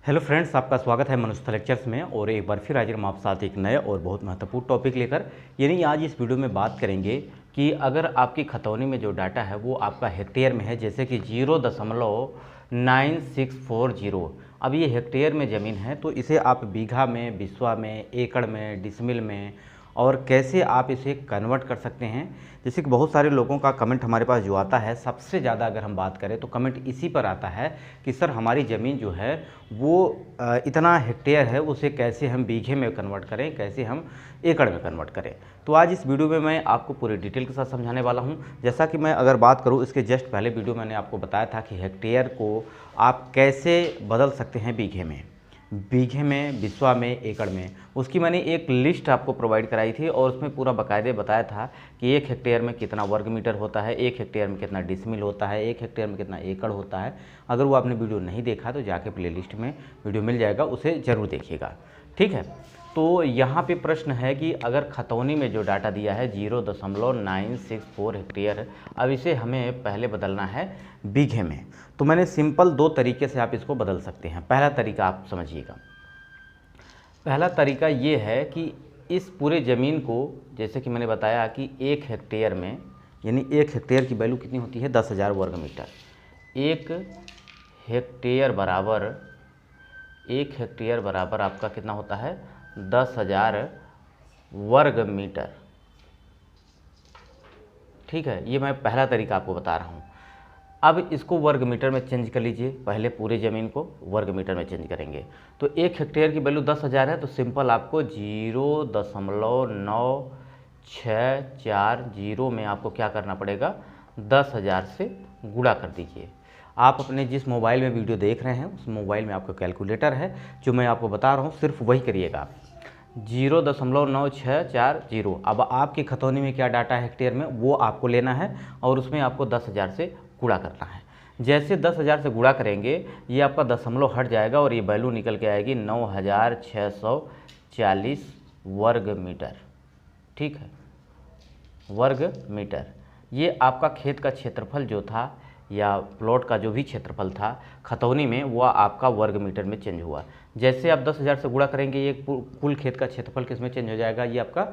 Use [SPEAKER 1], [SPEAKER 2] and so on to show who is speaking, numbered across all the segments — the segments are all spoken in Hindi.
[SPEAKER 1] हेलो फ्रेंड्स, आपका स्वागत है मनुष्य लेक्चर्स में। और एक बार फिर हाजिर हम आप साथ एक नए और बहुत महत्वपूर्ण टॉपिक लेकर। यानी आज इस वीडियो में बात करेंगे कि अगर आपकी खतौनी में जो डाटा है वो आपका हेक्टेयर में है, जैसे कि 0.9640। अब ये हेक्टेयर में ज़मीन है तो इसे आप बीघा में, बिस्वा में, एकड़ में, डिसमिल में और कैसे आप इसे कन्वर्ट कर सकते हैं। जैसे कि बहुत सारे लोगों का कमेंट हमारे पास जो आता है, सबसे ज़्यादा अगर हम बात करें तो कमेंट इसी पर आता है कि सर हमारी ज़मीन जो है वो इतना हेक्टेयर है, उसे कैसे हम बीघे में कन्वर्ट करें, कैसे हम एकड़ में कन्वर्ट करें। तो आज इस वीडियो में मैं आपको पूरी डिटेल के साथ समझाने वाला हूं। जैसा कि मैं अगर बात करूं, इसके जस्ट पहले वीडियो मैंने आपको बताया था कि हेक्टेयर को आप कैसे बदल सकते हैं बीघे में, बिस्वा में, एकड़ में। उसकी मैंने एक लिस्ट आपको प्रोवाइड कराई थी और उसमें पूरा बाकायदे बताया था कि 1 हेक्टेयर में कितना वर्ग मीटर होता है, 1 हेक्टेयर में कितना डिसमिल होता है, 1 हेक्टेयर में कितना एकड़ होता है। अगर वो आपने वीडियो नहीं देखा तो जाके प्लेलिस्ट में वीडियो मिल जाएगा, उसे ज़रूर देखिएगा। ठीक है, तो यहाँ पे प्रश्न है कि अगर खतौनी में जो डाटा दिया है 0.964 हेक्टेयर, अब इसे हमें पहले बदलना है बीघे में। तो मैंने सिंपल 2 तरीके से आप इसको बदल सकते हैं। पहला तरीका आप समझिएगा। पहला तरीका ये है कि इस पूरे ज़मीन को, जैसे कि मैंने बताया कि 1 हेक्टेयर में, यानी 1 हेक्टेयर की वैल्यू कितनी होती है, 10,000 वर्ग मीटर। 1 हेक्टेयर बराबर आपका कितना होता है, 10,000 वर्ग मीटर। ठीक है, ये मैं पहला तरीका आपको बता रहा हूँ। अब इसको वर्ग मीटर में चेंज कर लीजिए। पहले पूरे ज़मीन को वर्ग मीटर में चेंज करेंगे तो 1 हेक्टेयर की वैल्यू 10,000 है, तो सिंपल आपको 0.9640 में आपको क्या करना पड़ेगा, 10,000 से गुणा कर दीजिए। आप अपने जिस मोबाइल में वीडियो देख रहे हैं उस मोबाइल में आपका कैलकुलेटर है, जो मैं आपको बता रहा हूँ सिर्फ वही करिएगा आप। 0.9640। अब आपकी खतौनी में क्या डाटा है हेक्टेयर में, वो आपको लेना है और उसमें आपको 10,000 से गुणा करना है। जैसे 10,000 से गुणा करेंगे ये आपका दशमलव हट जाएगा और ये वैल्यू निकल के आएगी 9,640 वर्ग मीटर। ठीक है, वर्ग मीटर। ये आपका खेत का क्षेत्रफल जो था या प्लॉट का जो भी क्षेत्रफल था खतौनी में, वो आपका वर्ग मीटर में चेंज हुआ। जैसे आप 10,000 से गुणा करेंगे ये कुल खेत का क्षेत्रफल किस में चेंज हो जाएगा, ये आपका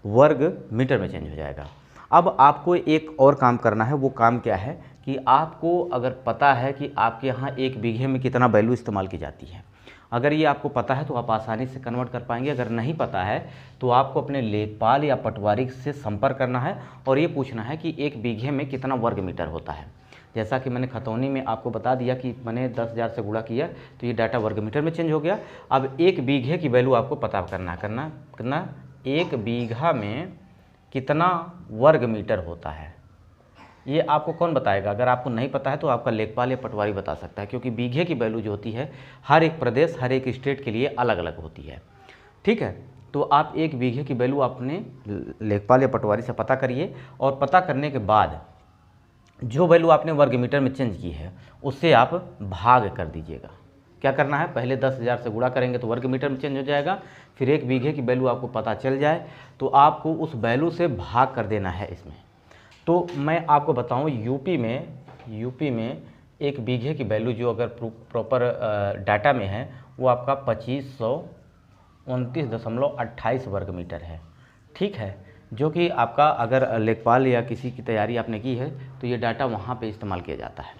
[SPEAKER 1] वर्ग मीटर में चेंज हो जाएगा। अब आपको एक और काम करना है। वो काम क्या है कि आपको अगर पता है कि आपके यहाँ 1 बीघे में कितना वैल्यू इस्तेमाल की जाती है, अगर ये आपको पता है तो आप आसानी से कन्वर्ट कर पाएंगे। अगर नहीं पता है तो आपको अपने लेखपाल या पटवारी से संपर्क करना है और ये पूछना है कि 1 बीघे में कितना वर्ग मीटर होता है। जैसा कि मैंने खतौनी में आपको बता दिया कि मैंने 10,000 से गुणा किया तो ये डाटा वर्ग मीटर में चेंज हो गया। अब 1 बीघे की वैल्यू आपको पता करना 1 बीघा में कितना वर्ग मीटर होता है, ये आपको कौन बताएगा। अगर आपको नहीं पता है तो आपका लेखपाल या पटवारी बता सकता है, क्योंकि बीघे की वैल्यू जो होती है हर एक प्रदेश, हर एक स्टेट के लिए अलग अलग होती है। ठीक है, तो आप 1 बीघे की वैल्यू अपने लेखपाल या पटवारी से पता करिए और पता करने के बाद जो वैल्यू आपने वर्ग मीटर में चेंज की है उससे आप भाग कर दीजिएगा। क्या करना है, पहले 10,000 से गुणा करेंगे तो वर्ग मीटर में चेंज हो जाएगा। फिर 1 बीघे की वैल्यू आपको पता चल जाए तो आपको उस वैल्यू से भाग कर देना है इसमें। तो मैं आपको बताऊं, यूपी में 1 बीघे की वैल्यू जो अगर प्रॉपर डाटा में है वो आपका 2529.28 वर्ग मीटर है। ठीक है, जो कि आपका अगर लेखपाल या किसी की तैयारी आपने की है तो ये डाटा वहाँ पे इस्तेमाल किया जाता है।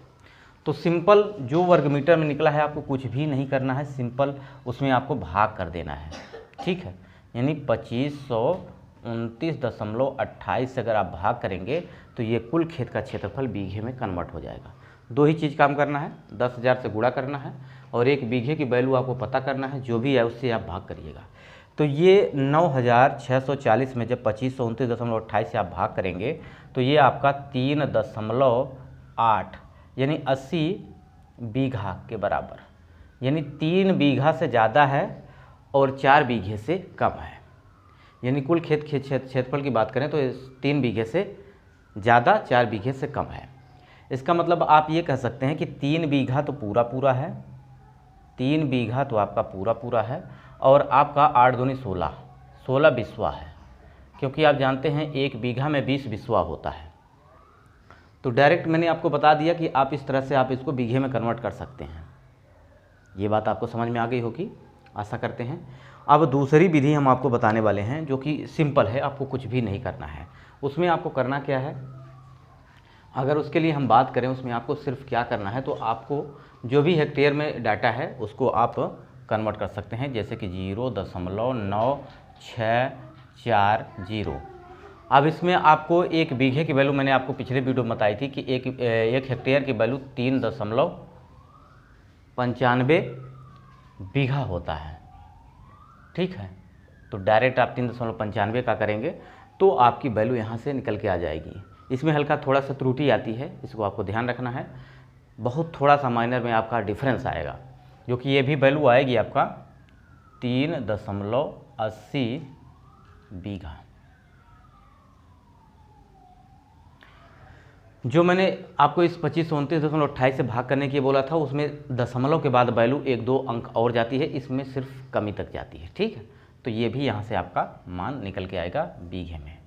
[SPEAKER 1] तो सिंपल जो वर्ग मीटर में निकला है आपको कुछ भी नहीं करना है, सिंपल उसमें आपको भाग कर देना है। ठीक है, यानी 2529.28 से अगर आप भाग करेंगे तो ये कुल खेत का क्षेत्रफल बीघे में कन्वर्ट हो जाएगा। 2 ही चीज़ काम करना है, 10,000 से गुणा करना है और 1 बीघे की वैल्यू आपको पता करना है, जो भी है उससे आप भाग करिएगा। तो ये 9,640 में जब 2529.28 से आप भाग करेंगे तो ये आपका 3.8 यानी 80 बीघा के बराबर, यानी 3 बीघा से ज़्यादा है और 4 बीघे से कम है। यानी कुल क्षेत्रफल की बात करें तो 3 बीघे से ज़्यादा, 4 बीघे से कम है। इसका मतलब आप ये कह सकते हैं कि 3 बीघा तो पूरा है, 3 बीघा तो आपका पूरा है और आपका 8 दूनी 16 बिस्वा है, क्योंकि आप जानते हैं 1 बीघा में 20 बिस्वा होता है। तो डायरेक्ट मैंने आपको बता दिया कि आप इस तरह से आप इसको बीघे में कन्वर्ट कर सकते हैं। ये बात आपको समझ में आ गई होगी, आशा करते हैं। अब दूसरी विधि हम आपको बताने वाले हैं जो कि सिंपल है, आपको कुछ भी नहीं करना है। उसमें आपको करना क्या है, अगर उसके लिए हम बात करें, उसमें आपको सिर्फ क्या करना है, तो आपको जो भी हेक्टेयर में डाटा है उसको आप कन्वर्ट कर सकते हैं, जैसे कि 0.9640। अब इसमें आपको एक बीघे की वैल्यू मैंने आपको पिछले वीडियो में बताई थी कि एक हेक्टेयर की वैल्यू 3.95 बीघा होता है, ठीक है। तो डायरेक्ट आप 3.95 का करेंगे तो आपकी वैल्यू यहाँ से निकल के आ जाएगी। इसमें हल्का थोड़ा सा त्रुटि आती है, इसको आपको ध्यान रखना है, बहुत थोड़ा सा माइनर में आपका डिफरेंस आएगा, जो कि ये भी वैल्यू आएगी आपका 3.80 बीघा। जो मैंने आपको इस 2529.28 से भाग करने की बोला था, उसमें दशमलव के बाद वैल्यू 1-2 अंक और जाती है, इसमें सिर्फ कमी तक जाती है, ठीक है। तो ये भी यहाँ से आपका मान निकल के आएगा बीघे में।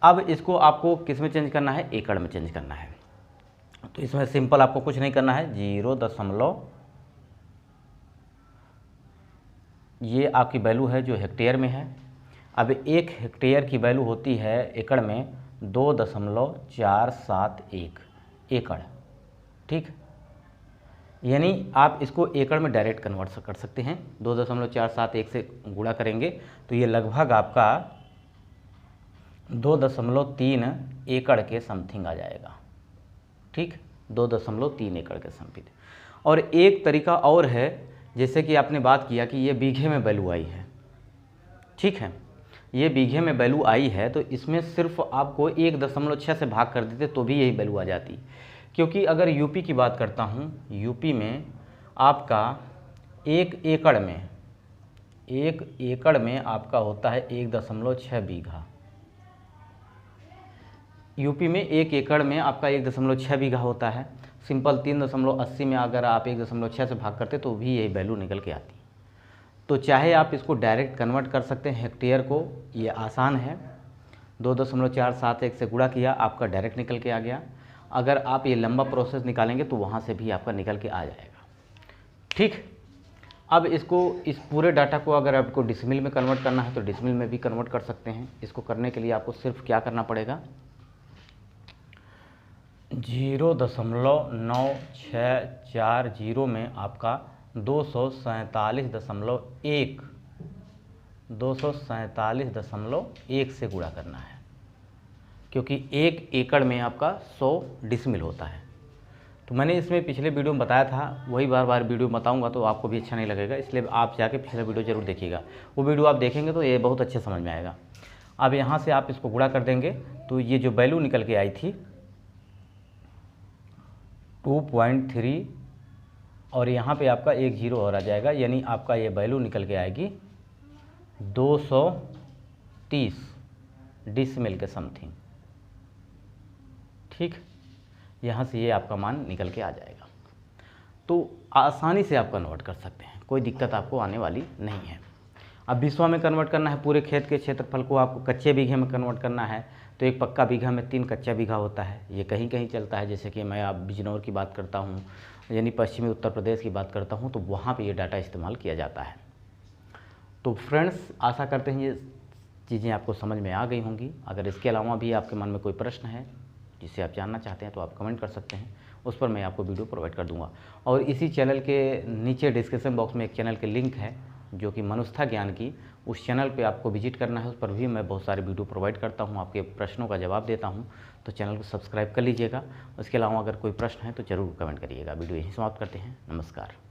[SPEAKER 1] अब इसको आपको किस में चेंज करना है, एकड़ में चेंज करना है। तो इसमें सिंपल आपको कुछ नहीं करना है, 0. ये आपकी वैल्यू है जो हेक्टेयर में है। अब 1 हेक्टेयर की वैल्यू होती है एकड़ में 2.471 एकड़, ठीक। यानी आप इसको एकड़ में डायरेक्ट कन्वर्ट कर सकते हैं। 2.471 से गुणा करेंगे तो ये लगभग आपका 2.3 एकड़ के समथिंग आ जाएगा, ठीक, 2.3 एकड़ के समथिंग। और एक तरीका और है, जैसे कि आपने बात किया कि ये बीघे में वैल्यू आई है, ठीक है, ये बीघे में वैल्यू आई है, तो इसमें सिर्फ आपको 1.6 से भाग कर देते तो भी यही वैल्यू आ जाती। क्योंकि अगर यूपी की बात करता हूँ, यूपी में आपका 1 एकड़ में आपका होता है 1.6 बीघा। यूपी में 1 एकड़ में आपका 1.6 बीघा होता है। सिंपल 3.80 में अगर आप 1.6 से भाग करते तो भी यही वैल्यू निकल के आती। तो चाहे आप इसको डायरेक्ट कन्वर्ट कर सकते हैं हेक्टेयर को, ये आसान है, 2.471 से गुणा किया, आपका डायरेक्ट निकल के आ गया। अगर आप ये लंबा प्रोसेस निकालेंगे तो वहाँ से भी आपका निकल के आ जाएगा, ठीक। अब इसको, इस पूरे डाटा को अगर आपको डिसमिल में कन्वर्ट करना है तो डिसमिल में भी कन्वर्ट कर सकते हैं। इसको करने के लिए आपको सिर्फ क्या करना पड़ेगा, 0.9640 में आपका 247.1 से गुणा करना है, क्योंकि 1 एकड़ में आपका 100 डिसमिल होता है। तो मैंने इसमें पिछले वीडियो में बताया था, वही बार बार वीडियो बताऊंगा तो आपको भी अच्छा नहीं लगेगा, इसलिए आप जाके पिछला वीडियो जरूर देखिएगा। वो वीडियो आप देखेंगे तो ये बहुत अच्छे समझ में आएगा। अब यहाँ से आप इसको गुणा कर देंगे तो ये जो वैल्यू निकल के आई थी 2.3 और यहाँ पे आपका 1 0 और आ जाएगा, यानी आपका ये वैल्यू निकल के आएगी 230 डिसमिल के समथिंग, ठीक। यहाँ से ये आपका मान निकल के आ जाएगा। तो आसानी से आप कन्वर्ट कर सकते हैं, कोई दिक्कत आपको आने वाली नहीं है। अब बिस्वा में कन्वर्ट करना है, पूरे खेत के क्षेत्रफल को आपको कच्चे बीघे में कन्वर्ट करना है, तो एक पक्का बीघा में 3 कच्चा बीघा होता है। ये कहीं कहीं चलता है, जैसे कि मैं आप बिजनौर की बात करता हूँ, यानी पश्चिमी उत्तर प्रदेश की बात करता हूँ, तो वहाँ पे ये डाटा इस्तेमाल किया जाता है। तो फ्रेंड्स, आशा करते हैं ये चीज़ें आपको समझ में आ गई होंगी। अगर इसके अलावा भी आपके मन में कोई प्रश्न है जिसे आप जानना चाहते हैं तो आप कमेंट कर सकते हैं, उस पर मैं आपको वीडियो प्रोवाइड कर दूंगा। और इसी चैनल के नीचे डिस्क्रिप्शन बॉक्स में एक चैनल के लिंक है जो कि मनुष्यता ज्ञान की, उस चैनल पे आपको विजिट करना है। उस पर भी मैं बहुत सारे वीडियो प्रोवाइड करता हूँ, आपके प्रश्नों का जवाब देता हूँ, तो चैनल को सब्सक्राइब कर लीजिएगा। उसके अलावा अगर कोई प्रश्न है तो ज़रूर कमेंट करिएगा। वीडियो यहीं समाप्त करते हैं, नमस्कार।